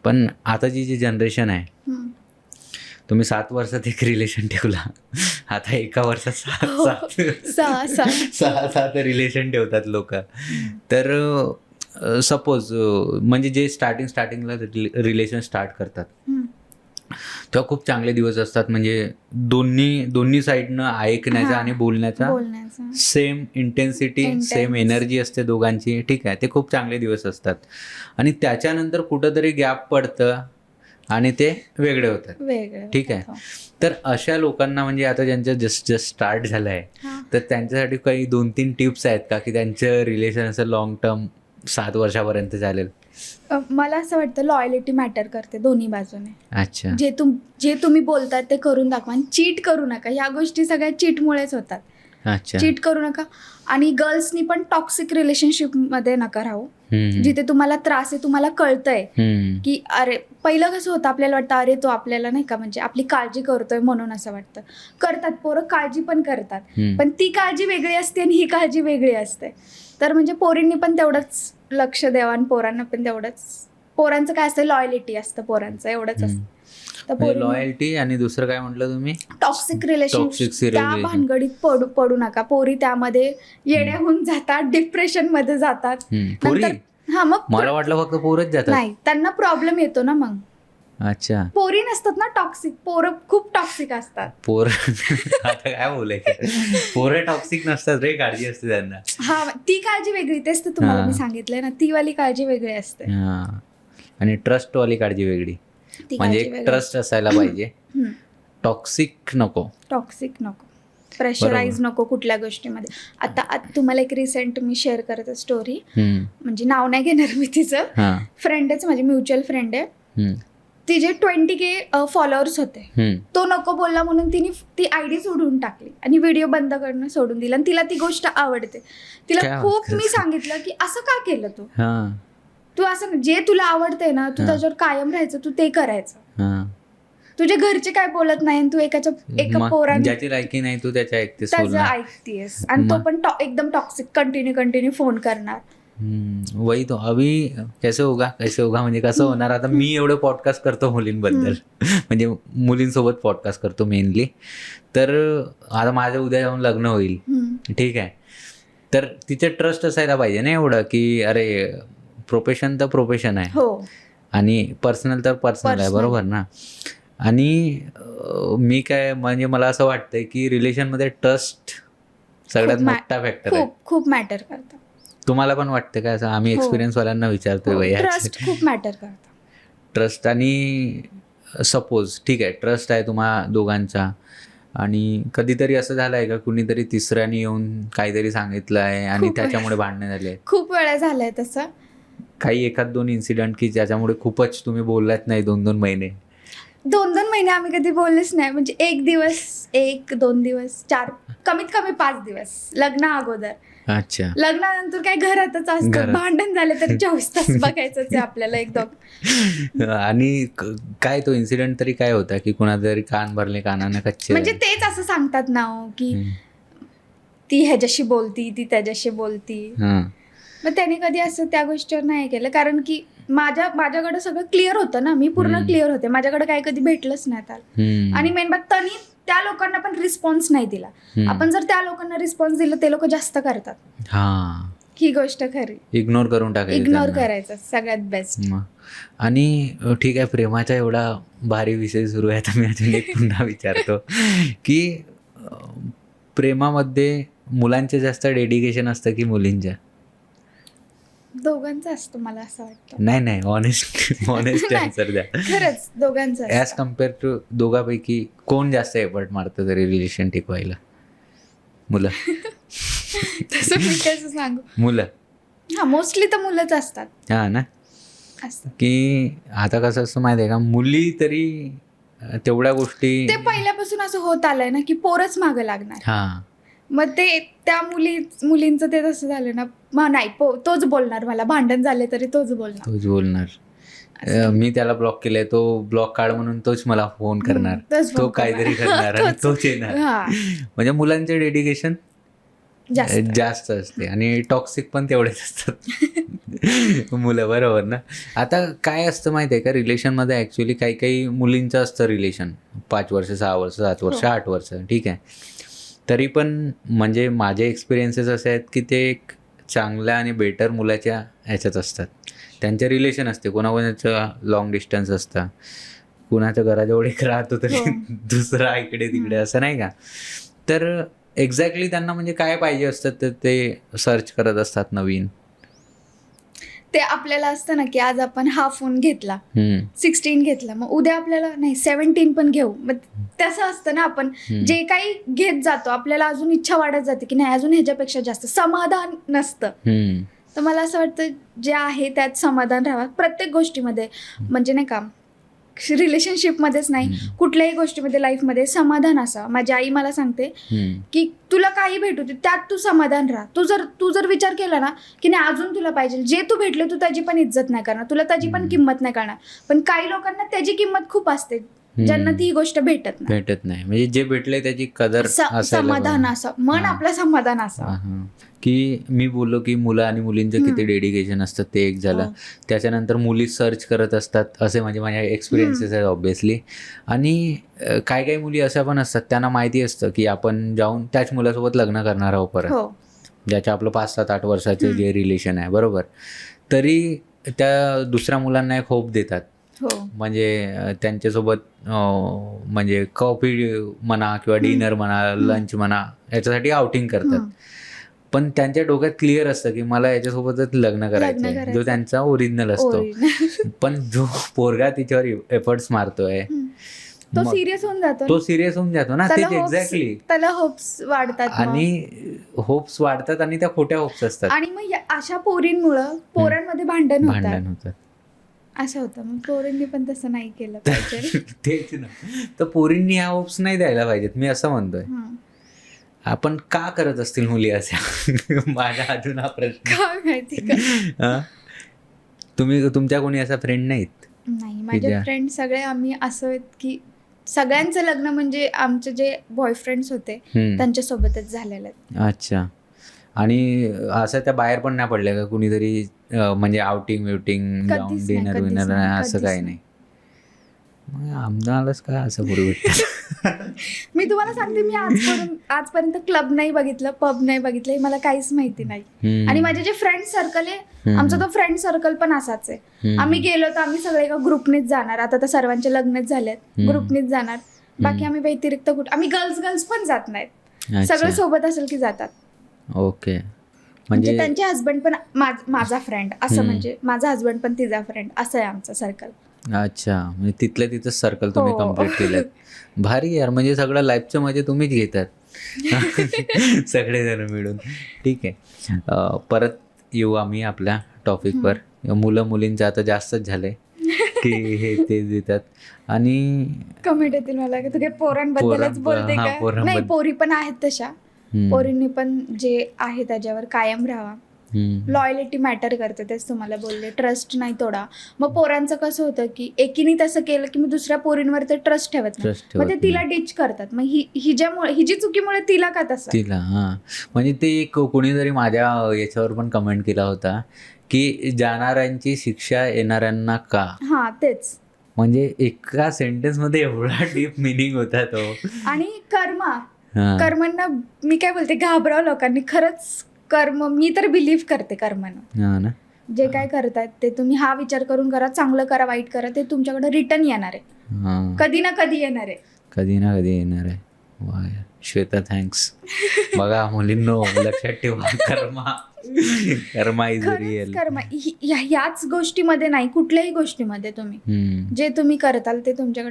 पण आताची जी जनरेशन आहे, हम्म. तुम्ही 7 वर्षात एक रिलेशन ठेवला, आता एका वर्षात हो. 6 7 रिलेशन ठेवतात लोक. तर सपोज म्हणजे जे स्टार्टिंगला रिलेशन स्टार्ट करतात तेव्हा खूप चांगले दिवस असतात. म्हणजे दोन्ही साईडनं ऐकण्याचा हा, आणि बोलण्याचा बोलण्याचं same intensity, same Intense. Energy असते दोघांची. ठीक आहे, ते खूप चांगले दिवस असतात. आणि त्याच्यानंतर कुठंतरी गॅप पडतं आणि ते वेगळे होतात. वेगळं ठीक आहे. होतं. तर अशा लोकांना म्हणजे आता ज्यांचं जस्ट स्टार्ट झालं आहे, हा. तर त्यांच्यासाठी काही 2-3 टिप्स आहेत का, की त्यांचं रिलेशन असं लॉंग टर्म 7 वर्षापर्यंत चालेल? मला असं वाटतं लॉयलिटी मॅटर करते दोन्ही बाजूने. अच्छा. जे तुम्ही बोलतात ते करून दाखवा आणि चीट करू नका. ह्या गोष्टी सगळ्या चीटमुळेच होतात. अच्छा. चीट करू नका. आणि गर्ल्सनी पण टॉक्सिक रिलेशनशिपमध्ये नका राहू. हम्म. जिथे तुम्हाला त्रास आहे, तुम्हाला कळतंय हम्म. की अरे पहिलं कसं होतं, आपल्याला वाटतं अरे तो आपल्याला नाही का म्हणजे आपली काळजी करतोय म्हणून असं वाटतं. करतात पोरं, काळजी पण करतात, हम्म. पण ती काळजी वेगळी असते आणि ही काळजी वेगळी असते. तर म्हणजे पोरींनी पण तेवढंच लक्ष द्यावं आणि पोरांना पण तेवढंच. पोरांचं काय असतं, लॉयलिटी असतं पोरांचं, एवढंच असतं. तर पोरी लॉयल्टी आणि दुसरं काय म्हटलं तुम्ही? टॉक्सिक रिलेशन, Toxic त्या relation. भानगडीत पडू नका. पोरी त्यामध्ये येड्या होऊन जातात, डिप्रेशन मध्ये जातात. पोरी? हा, मग मला वाटलं फक्त पोरच जातात. नाही, त्यांना प्रॉब्लेम येतो ना मग. अच्छा. पोरी नसतात ना टॉक्सिक, पोरं खूप टॉक्सिक असतात. पोर आता काय बोलायचं, पोरं टॉक्सिक नसतात रे, काळजी असते त्यांना. हा, ती काळजी वेगळी, तेच तर तुम्हाला हा. मी सांगितलंय ना, ती वाली काळजी वेगळी असते. हा. आणि ट्रस्ट वाली काळजी वेगळी. ती म्हणजे काळजी एक वेगळी. ट्रस्ट असायला पाहिजे, टॉक्सिक नको. टॉक्सिक नको, प्रेशराईज नको कुठल्या गोष्टीमध्ये. आता तुम्हाला एक रिसेंट मी शेअर करते स्टोरी, म्हणजे नाव नाही घेणार मी तिचं. हा. फ्रेंडच, माझी म्युच्युअल फ्रेंड आहे. तिचे 20K फॉलोअर्स होते. तो नको बोलला म्हणून तिने ती आयडी सोडून टाकली आणि व्हिडिओ बंद करणं सोडून दिलं. आणि तिला ती गोष्ट आवडते. तिला काय खूप मी आवडतं? सांगितलं की असं का केलं तू. हा. तू असं जे तुला आवडतंय ना, तू हा. त्याच्यावर कायम राहायचं, तू ते करायचं. हा. तुझे घरचे काय बोलत नाही आणि तू एका मग पोराने ज्याची लायकी नाही तू त्याच्या ऐकतेस त्याचं बोलणार. ऐकतेस. आणि तो मग? पण एकदम टॉक्सिक, कंटिन्यू फोन करणार. वही तो अभी कैसे होगा म्हणजे कसं होणार. आता मी एवढे पॉडकास्ट करतो मुलींबद्दल, म्हणजे मुलींसोबत पॉडकास्ट करतो मेनली. तर आता माझं उद्या जाऊन लग्न होईल, ठीक आहे. तर तिचे ट्रस्ट असायला पाहिजे ना एवढं, की अरे प्रोफेशन तर प्रोफेशन आहे हो, आणि पर्सनल तर पर्सनल आहे, बरोबर ना. आणि मी काय म्हणजे मला असं वाटतंय की रिलेशनमध्ये ट्रस्ट सगळ्यात मोठा फॅक्टर आहे. खूप मॅटर करतं. तुम्हाला पण वाटतं का असं? आम्ही एक्सपिरियन्स वाल्यांना विचारतोय भैया. ट्रस्ट खूप मॅटर करतं. ट्रस्ट. आणि सपोज ठीक आहे, ट्रस्ट आहे तुम्हा दोघांचा, आणि कधीतरी असं झालंय का कुणीतरी तिसऱ्याने येऊन काहीतरी सांगितलं आहे आणि खूप त्याच्यामुळे भांडणं झाले? खूप वेळा झालंय तसं. काही 1-2 इन्सिडेंट की ज्याच्यामुळे खूपच तुम्ही बोललात नाही 2-2 महिने? 2-2 महिने आम्ही कधी बोललेच नाही. म्हणजे 1 दिवस, 1-2 दिवस, 4, कमीत कमी 5 दिवस लग्ना अगोदर. अच्छा. लग्नानंतर काय घरातच असतं, घरात. भांडण झाले तरी 24 तास बघायचंच आहे आपल्याला एकदम. आणि काय तो इन्सिडेंट तरी काय होता की कुणाला तरी कान भरले, कानाने कच्चे? म्हणजे तेच असं सांगतात ना हो, की ती ह्याच्याशी बोलती, ती त्याच्याशी बोलती. मग त्याने कधी असं त्या गोष्टीवर नाही केलं, कारण की माझ्याकडे सगळं क्लिअर होतं ना, मी पूर्ण क्लिअर होते. माझ्याकडे काय कधी भेटलंच नाही त्याला. आणि मेन बात, त्यांनी त्या लोकांना पण रिस्पॉन्स नाही दिला. आपण जर त्या लोकांना रिस्पॉन्स दिला, ते लोक जास्त करतात. हा, ही गोष्ट खरी. इग्नोर करून टाकायचं, इग्नोर करायचं सगळ्यात बेस्ट. आणि ठीक आहे, प्रेमाचा एवढा भारी विषय सुरू आहे, तर मी अजून एक पुन्हा विचारतो की प्रेमामध्ये मुलांचे जास्त डेडिकेशन असतं की मुलींच्या? दोघांचं असतं मला असं वाटतं. नाही, ऑनेस्ट आन्सर द्या. खरंच दोघांचं ॲज असतं. कम्पेअर टू दोघांपैकी कोण जास्त एफर्ट मारतं तरी रिलेशन टिकवायला? मुलं? तसं मी कसं सांगू. मुलं? हा, मोस्टली तर मुलंच असतात. हा ना. असतात. की आता कसं असतं माहिती आहे का, मुली तरी तेवढ्या गोष्टी, ते पहिल्यापासून असं होत आलंय ना की पोरच मागं लागणार. हा, मग ते त्या मुलींचं ते तसं झालं ना, मग नाही तोच बोलणार, मला भांडण झाले तरी तोच बोलणार. मी त्याला ब्लॉक केलंय, तो ब्लॉक काढ म्हणून तोच मला फोन करणार, तोच तो फोन काहीतरी करणार. करणार आणि तोच येणार. हा. म्हणजे मुलांचे डेडिकेशन जास्त असते आणि टॉक्सिक पण तेवढेच असतात मुलं, बरोबर ना. आता काय असतं माहिती आहे का, रिलेशनमध्ये ॲक्च्युली काही काही मुलींचं असतं रिलेशन 5 वर्ष 6 वर्ष 7 वर्ष 8 वर्ष, ठीक आहे. तरी पण म्हणजे माझे एक्सपिरियन्सेस असे आहेत की ते एक चांगल्या आणि बेटर मुलाच्या ह्याच्यात असतात. त्यांचे रिलेशन असते, कोणाकोणाचं लॉंग डिस्टन्स असतं, कुणाच्या घराजवळ एक राहतो तरी दुसरा इकडे तिकडे, असं नाही का. तर एक्झॅक्टली त्यांना म्हणजे काय पाहिजे असतं तर ते सर्च करत असतात नवीन. ते आपल्याला असतं ना की आज आपण हा फोन घेतला, 16 घेतला, मग उद्या आपल्याला नाही 17 पण घेऊ. मग तसं असतं ना, आपण जे काही घेत जातो आपल्याला अजून इच्छा वाढत जाते की नाही अजून ह्याच्यापेक्षा जास्त. समाधान नसतं. तर मला असं वाटतं जे आहे त्यात समाधान राहावं प्रत्येक गोष्टीमध्ये. म्हणजे नाही का, रिलेशनशिपमध्येच नाही, कुठल्याही गोष्टीमध्ये लाईफमध्ये समाधान असावं. माझी आई मला सांगते की तुला काही भेटू दे त्यात तू समाधान राहा. तू जर विचार केला ना की नाही अजून तुला पाहिजे, जे तू भेटले तू त्याची पण इज्जत नाही करणार, तुला त्याची पण किंमत नाही करणार. पण काही लोकांना त्याची किंमत खूप असते ज्यांना ती गोष्ट भेटत नाही. म्हणजे जे भेटले त्याची कदर समाधान असावं, मन आपलं समाधान असावं. की मी बोललो की मुलं आणि मुलींचं किती डेडिकेशन असतं ते एक झालं. त्याच्यानंतर मुली सर्च करत असतात असे माझे एक्सपिरियन्सेस आहेत ऑब्व्हियसली. आणि काही काही मुली अशा पण असतात त्यांना माहिती असतं की आपण जाऊन त्याच मुलासोबत लग्न करणार आहोत परत, ज्याच्या आपलं 5-7-8 वर्षाचं जे रिलेशन आहे, बरोबर. तरी त्या दुसऱ्या मुलांना एक होप देतात. म्हणजे त्यांच्यासोबत म्हणजे कॉफी म्हणा किंवा डिनर म्हणा, लंच म्हणा, याच्यासाठी आउटिंग करतात. पण त्यांच्या डोक्यात क्लिअर असतं की मला याच्यासोबतच लग्न करायचं, जो त्यांचा ओरिजिनल असतो. पण जो पोरगा तिच्यावर एफर्ट्स मारतोय तो सिरियस होऊन जातो ना. तेच एक्झॅक्टली, त्याला होप्स वाढतात आणि त्या खोट्या होप्स असतात. आणि मग अशा पोरींमुळं पोरांमध्ये भांडण होतात. असं होतं. मग पोरींनी पण तसं नाही केलं पाहिजे. तेच ना, तर पोरींनी ह्या होप्स नाही द्यायला पाहिजेत, मी असं म्हणतोय. आपण का करत असतील मुली अशा, माझा अजून हा प्रश्न. काय माहिती का, तुमच्या कोणी असा फ्रेंड नाहीत? नाही, माझे फ्रेंड सगळे आम्ही असं आहेत की सगळ्यांचं लग्न म्हणजे आमचे जे बॉयफ्रेंड्स होते त्यांच्यासोबतच झालेलं. अच्छा. आणि असं त्या बाहेर पण नाही पडल्या का कुणीतरी, म्हणजे आउटिंग विउटिंग जाऊन डिनर विनर असं काही नाही? आमदारच काय असं पूर्वी. मी तुम्हाला सांगते, मी आजपर्यंत क्लब नाही बघितलं, पब नाही बघितलं, हे मला काहीच माहिती नाही. आणि माझे जे फ्रेंड सर्कल आहे, आमचा तो फ्रेंड सर्कल पण असाच आहे. आम्ही गेलो तर आम्ही सगळे एका ग्रुपनेच जाणार. आता तर सर्वांचे लग्नच झालेत, ग्रुपनेच जाणार. बाकी आम्ही व्यतिरिक्त कुठं, आम्ही गर्ल्स पण जात नाहीत. सगळे सोबत असेल की जातात. ओके. म्हणजे त्यांचे हस्बंड पण माझा फ्रेंड असं, म्हणजे माझा हस्बंड पण तिचा फ्रेंड, असं आहे आमचं सर्कल. अच्छा, म्हणजे तिथल्या तिथंच सर्कल तुम्ही कम्प्लीट केलं. भारी यार, म्हणजे सगळं लाईफचं मजे तुम्हीच घेतात सगळेजण मिळून. ठीक आहे, परत येऊ आम्ही आपल्या टॉपिकवर. मुलं मुलींचं आता जास्तच झालंय की हे ते देतात आणि कमेंट येतील मला की तुझ्या पोरांबद्दलच बोलते का. नाही, पोरी पण आहेत तशा. पोरींनी पण जे आहे त्याच्यावर कायम राहावा. लॉयलिटी मॅटर करते, तेच तुम्हाला बोलले. ट्रस्ट नाही तोडा. मग पोरांचं कसं होतं की एकीने तसं केलं की मी दुसऱ्या पोरींवर ते ट्रस्ट ठेवत नाही, मग ते तिला डिच करतात. मग हिजी चुकीमुळे तिला का तसं तिला. म्हणजे ते कोणीतरी माझ्या याच्यावर पण कमेंट केला होता की जाणाऱ्यांची शिक्षा येणाऱ्यांना का. तेच. म्हणजे एका सेंटेन्स मध्ये एवढा डीप मिनिंग होता तो. आणि कर्मांना मी काय बोलते, घाबराव लोकांनी. खरंच कर्म, मी तर बिलीव्ह करते कर्मानं. जे काय करतायत ते तुम्ही हा विचार करून करा, चांगलं करा वाईट करा, ते तुमच्याकडे रिटर्न येणार आहे. कधी ना कधी येणार आहे. वा श्वेता, थँक्स. बघा मुलींनो, लक्षात ठेवा, कर्मा इज रिअल. कर्मा ह्याच गोष्टीमध्ये नाही, कुठल्याही गोष्टीमध्ये तुम्ही जे तुम्ही करताल ते तुमच्याकडे